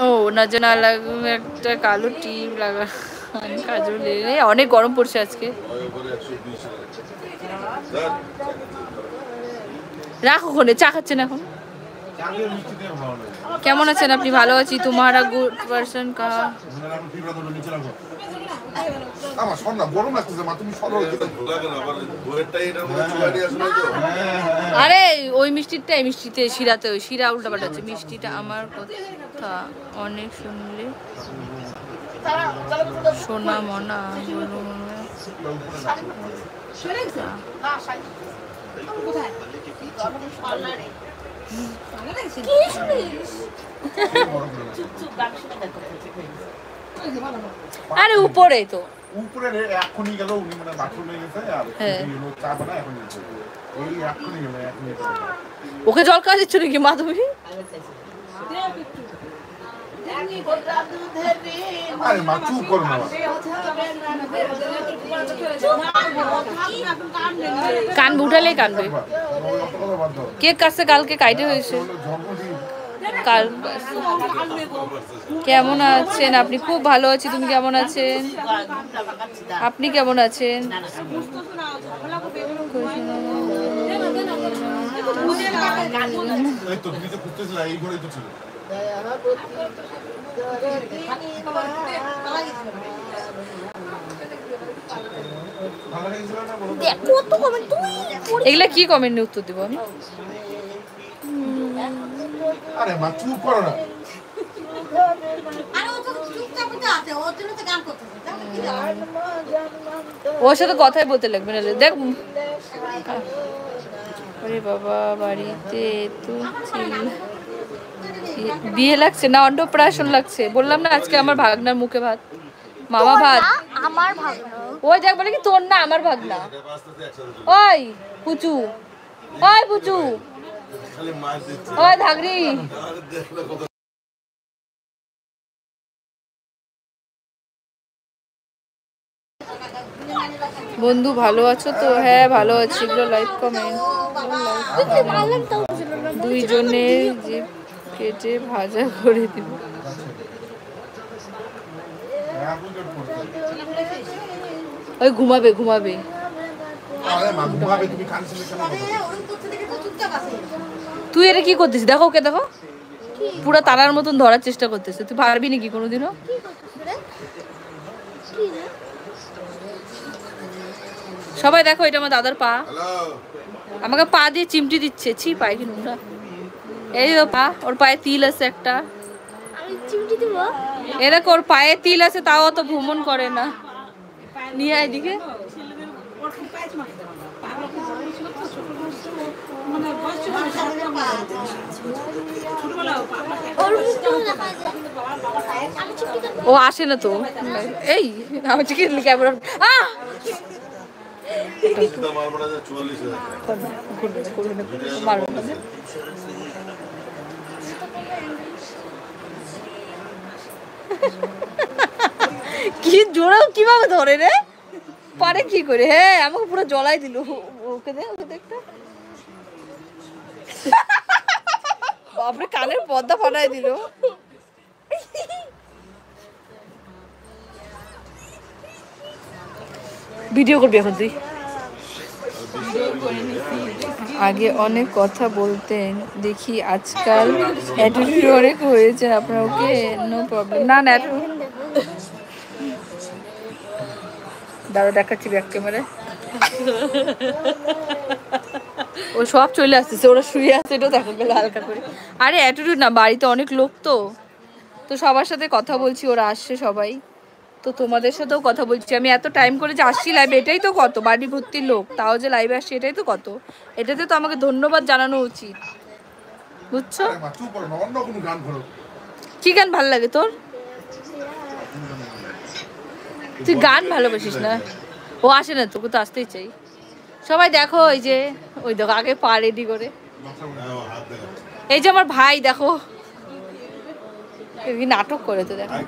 ও না যে না লাগবে একটা কালো টিপ লাগা কাজল অনেক গরম পড়ছে আজকে। রাখো ওখানে, চা খাচ্ছেন এখন। কেমন আছেন আপনি? ভালো আছি। তোমারা গুড পারসন কা আরে ওই মিষ্টিটা এই মিষ্টিতে শিরাতে ওই শিরা উল্টা পাল্টাচ্ছে। মিষ্টিটা আমার কথা অনেক শুনলে সোনা মনা আরে উপরে তো উপরে এখনই গেল উনি মানে বাথরুমে গেছে আর চা বানায় এখন এই এখনই গেল এখনই। ওকে জল খাওয়া দিচ্ছ নাকি মা তুমি? আরে মা চুপ করো না, কান উঠালেই কানবে। কেক কাটছে কালকে, কাইটে হয়েছে কাল। কেমন আছেন আপনি? খুব ভালো আছি। তুমি কেমন আছেন? আপনি কেমন আছেন? এগুলা কি কমেন্ট উত্তর দিব আমি? আরে মা চুপ করো না। ওর সাথে কথাই বলতে লাগবে না। দেখ আরে বাবা বাড়িতে তো বিয়ে লাগছে না অন্নপ্রাশন লাগছে? বললাম না আজকে আমার ভাগনার মুখে ভাত, মামা ভাত। আমার ভাগনা ওই দেখ বলে কি তোর না আমার ভাগনা। ওই পুচু, ওই পুচু, ওই ধাগরি। বন্ধু ভালো আছো তো? হ্যাঁ ভালো আছি। এগুলো লাইক কমেন্ট। দুইজনের জিভ কেটে ভাজা করে দিব। ওই ঘুমাবে ঘুমাবে। তুই এটা কি করতেছিস? দেখো ওকে দেখো, পুরো তারার মতন ধরার চেষ্টা করতেছে। তুই পারবি নাকি কোনোদিনও? সবাই দেখো এটা আমার দাদার পা, আমাকে পা দিয়ে চিমটি দিচ্ছে। ছি পায়ে কি নোংরা। এই তো পা, ওর পায়ে তিল আছে একটা। এ দেখো ওর পায়ে তিল আছে, তাও তো ভ্রমণ করে না। নিয়ে এদিকে ও আসে না তো। এই আমি চিকেন ক্যামেরা কি জোরে কিভাবে ধরে রে পারে কি করে? হ্যাঁ আমাকে পুরো জ্বলাই দিল। ওকে দে, ওকে দেখতে। বাপরে কানের পর্দা ফাটাই দিল। ভিডিও করবি এখন তুই? আগে অনেক কথা বলতেন দেখি, আজকাল অ্যাটিটিউড অনেক হয়েছে আপনার। Okay no problem. না না দাদা দেখাচ্ছি ব্যাক ক্যামেরায়। ও সব চলে আসতেছে, ওরা শুয়ে আছে, এটাও দেখা গেল হালকা করে। আরে অ্যাটিটিউড না, বাড়িতে অনেক লোক তো তো সবার সাথে কথা বলছি, ওরা আসছে সবাই তো, তোমাদের সাথেও কথা বলছি। আমি এত টাইম করে যে আসছি লাইভে, এটাই তো কত। বাড়ি ভর্তির লোক, তাও যে লাইভে আসছে এটাই তো কত। এটাতে তো আমাকে ধন্যবাদ জানানো উচিত, বুঝছো? কি গান ভালো লাগে তোর? তুই গান ভালোবাসিস না? ও আসে না, তোকে তো আসতেই চাই। সবাই দেখো ওই যে, ওই দেখো আগে পা রেডি করে। এই যে আমার ভাই দেখো, নাটক করে তো দেখো।